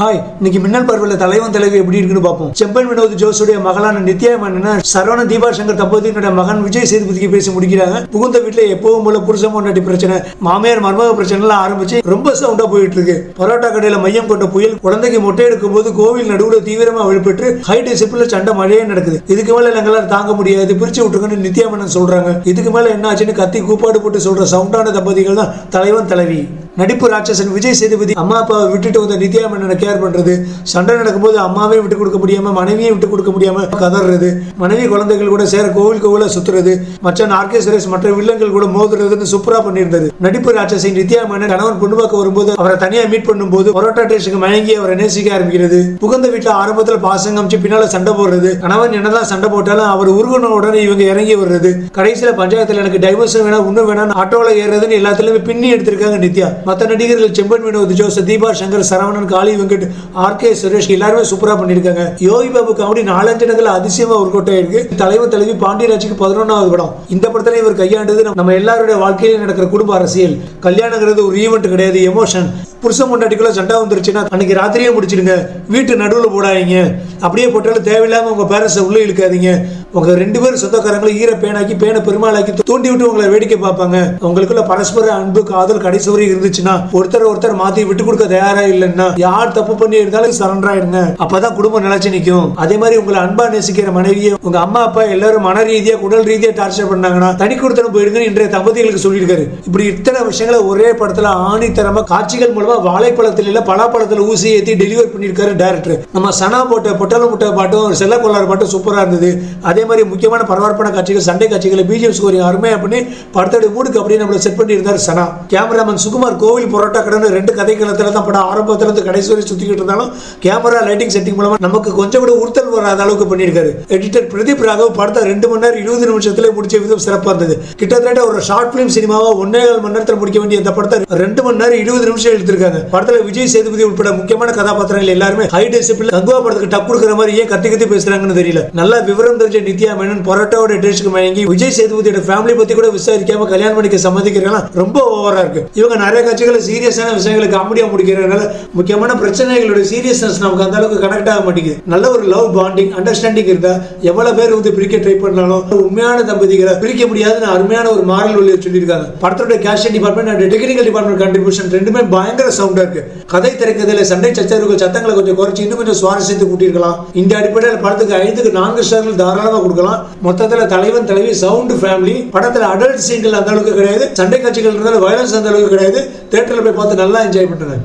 Hi, இன்னைக்கு மின்னல் பார்வையில் தலைவன் தலைவி எப்படி இருக்குன்னு பார்ப்போம். செம்பன் வினோத் ஜோஸுடைய மகளான நித்யா மேனன் சரவணன் தீபா சங்கர் தம்பதியினுடைய மகன் விஜய் சேதுபதிக்கு பேசி முடிக்கிறாங்க. புகுந்த வீட்டுல எப்பவும் போல புருஷன் பொண்டாட்டி பிரச்சனை, மாமியார் மர்மக பிரச்சனை எல்லாம் ஆரம்பிச்சு ரொம்ப சவுண்டா போயிட்டு இருக்கு. பரோட்டா கடையில மையம் கொண்ட புயல் குழந்தைக்கு மொட்டை எடுக்கும் போது கோவில் நடுவுல தீவிரமா வெளிப்பட்டு ஹை டெசிபிள்ல சண்டை மழையே நடக்குது. இதுக்கு மேல எங்களால தாங்க முடியாது, பிரிச்சு விட்டுருங்கன்னு நித்யா மேனன் சொல்றாங்க. இதுக்கு மேல என்ன ஆச்சுன்னு கத்தி கூப்பாடு போட்டு சொல்ற சவுண்டான தம்பதிகள் தான் தலைவன் தலைவி. நடிப்பு ராட்சசன் விஜய் சேதுபதி அம்மா அப்பாவை விட்டுட்டு வந்த நித்யா மேனனை கேர் பண்றது, சண்டை நடக்கும்போது அம்மாவே விட்டு கொடுக்க முடியாம மனைவியை விட்டு கொடுக்க முடியாம கதறது, மனைவி குழந்தைகள் கூட சேர கோவில சுத்துறது, மச்சான் ஆர்கே சுரேஷ் மற்ற வில்லங்கள் கூட மோதுறதுன்னு சூப்பரா பண்ணியிருந்தது. நடிப்பு ராட்சசன் நித்யா மேனன் கணவன் பொண்ணு பார்க்க வரும்போது அவரை தனியா மீட் பண்ணும்போது பரோட்டா டேஸ்டுக்கு மயங்கி அவரை நேசிக்க ஆரம்பிக்கிறது. புகுந்த வீட்டுல ஆரம்பத்துல பாசங்க அமைச்சு பின்னால சண்டை போடுறது, கணவன் என்னதான் சண்டை போட்டாலும் அவர் உருகுன உடனே இவங்க இறங்கி வர்றது, கடைசியில பஞ்சாயத்துல எனக்கு டைவர்ஸ் வேணா இன்னும் வேணாம் ஆட்டோல ஏறுறதுன்னு எல்லாத்துலயுமே பின்னி எடுத்திருக்காங்க நித்யா. மற்ற நடிகர்கள் செம்பன் வினோத் ஜோஸ், தீபா சங்கர், சரவணன், காளி வெங்கட், ஆர்கே சுரேஷ் எல்லாருமே சூப்பரா பண்ணிருக்காங்க. யோகி பாபு காமெடி 4-5 இடங்கள் அதிசயமா ஒர்க் அவுட் ஆயிருக்கு. தலைவர் தலைவி பாண்டியராஜுக்கு 11வது படம். இந்த படத்துல இவர் கையாண்டது நம்ம எல்லாருடைய வாழ்க்கையில நடக்கிற குடும்ப அரசியல். கல்யாணங்கிறது ஒரு ஈவெண்ட் கிடையாது, எமோஷன். புருஷன் பொண்டாட்டிக்குள்ள சண்டை வந்துருச்சுன்னா அன்னைக்கு ராத்திரியே முடிச்சிடுங்க, வீட்டு நடுவில் போடாதீங்க. அப்படியே போட்டாலும் தேவையில்லாம உங்க பேரண்ட்ஸை உள்ள இழுக்காதீங்க. உங்க 2 பேரும் சொந்தக்காரங்களை ஈர பேனாக்கி பேனை பெருமாளாக்கி தூண்டி விட்டு உங்களை வேடிக்கை பார்ப்பாங்க. உங்களுக்குள்ள பரஸ்பர அன்பு காதல் கடைசி வரை இருந்துச்சுன்னா ஒருத்தர் மாத்தி விட்டு கொடுக்க தயாரா இல்லைன்னா யார் தப்பு பண்ணி இருந்தாலும் சரண்டர் ஆயிருங்க. அப்பதான் குடும்பம் நிலைச்சு நிற்கும். அதே மாதிரி உங்களை அன்பா நேசிக்கிற மனைவியை உங்க அம்மா அப்பா எல்லாரும் மன ரீதியா உடல் ரீதியா டார்ச்சர் பண்ணாங்கன்னா தனி கொடுத்தனும் போயிடுங்க இன்றைய தம்பதிகளுக்கு சொல்லியிருக்காரு. இப்படி இத்தனை விஷயங்களை ஒரே படத்துல ஆணித்தரமா காட்சிகள் மூலமா வாழைப்பழத்தில் இல்ல பலாப்பழத்துல ஊசி ஏற்றி டெலிவர் பண்ணியிருக்காரு டைரக்டர். நம்ம சனா போட்ட பொட்டல முட்டை பாட்டும் செல்ல கொள்ளார் பாட்டும் சூப்பரா இருந்தது. அதே மாதிரி முக்கியமான பரபரப்பான காட்சிகள், சண்டை காட்சிகளை பிஜிஎம் ஸ்கோரிங் அருமையா பண்ணி படத்தோட மூடுக்கு அப்படியே நம்மள செட் பண்ணி இருந்தார் சனா. கேமராமேன் சுகுமார் கோவில் பரோட்டா கடன்னு 2 கதை களத்துல தான் படம் ஆரம்பத்துல இருந்து கடைசி வரை சுத்திக்கிட்டு இருந்தாலும் கேமரா லைட்டிங் செட்டிங் மூலமா நமக்கு கொஞ்சம் கூட உறுத்தல் வராத அளவுக்கு பண்ணியிருக்காரு. எடிட்டர் பிரதீப் ராகவ் படத்தை 2 மணி நேரம் 20 நிமிஷத்துல முடிச்ச விதம் சிறப்பா இருந்தது. கிட்டத்தட்ட ஒரு ஷார்ட் பிலிம் சினிமாவா 1.25 மணி நேரத்தில் முடிக்க வேண்டிய இந்த படத்தை 2 மணி நேரம் 20 நிமிஷம் எடுத்திருக்காங்க. படத்துல விஜய் சேதுபதி உட்பட முக்கியமான கதாபாத்திரங்கள் எல்லாருமே ஹை டெசிபிள் கங்குவா படத்துக்கு டப் கொடுக்குற மாதிரி ஏன் கத்தி பேசுறாங்கன்னு தெரியல. நல்ல விவரம் தெரிஞ்ச நித்யா மேனன் பரோட்டாவோட டேஸ்டுக்கு மயங்கி விஜய் சேதுபதியோட ஃபேமிலி பத்தி கூட விசாரிக்காம கல்யாணம் பண்ணிக்க சம்மதிக்கிறதுனா ரொம்ப ஓவரா இருக்கு. இவங்க நிறைய காட்சிகளை சீரியஸான விஷயங்களை காமெடியா முடிக்கிறதுனால முக்கியமான பிரச்சனைகளோட சீரியஸ்னஸ் நமக்கு அந்த அளவுக்கு கனெக்ட் ஆக மாட்டேங்குது. நல்ல ஒரு லவ் பாண்டிங் அண்டர்ஸ்டாண்டிங் இருந்தா எவ்வளவு பேர் பிரிக்க ட்ரை பண்ணாலும் உண்மையான தம்பதிகளை பிரிக்க முடியாதுன்னு அருமையான ஒரு மாரல் வழியை சொல்லியிருக்காங்க. படத்தோட கேஷன் department and technical department contribution ரெண்டுமே பயங்கர சவுண்டா இருக்கு. கதை திரைக்கதையில சண்டை சச்சரவுகள் சத்தங்களை கொஞ்சம் குறைச்சு இன்னும் கொஞ்சம் சுவாரஸ்யத்தை கூட்டியிருக்கலாம். இந்த அடிப்படையில் படத்துக்கு 5க்கு 4 ஸ்டார்கள் தாராளமா கொடுக்கலாம். மொத்தத்துல தலைவன் தலைவி சவுண்ட் ஃபேமிலி. படத்துல அடல்ட் சீன்கள் அந்த அளவுக்கு கிடையாது, சண்டை காட்சிகள் இருந்தாலும் வயலன்ஸ் அந்த அளவுக்கு கிடையாது. தியேட்டர்ல போய் பார்த்து நல்லா என்ஜாய் பண்ணுங்க.